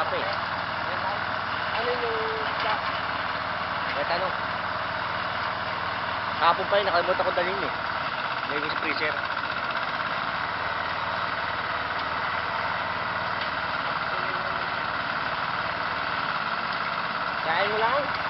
pa eh. Ano yung isda? Kahit ano. Hapon pa yun, nakalimutan ko dalhin eh. May sa freezer. Kain mo lang?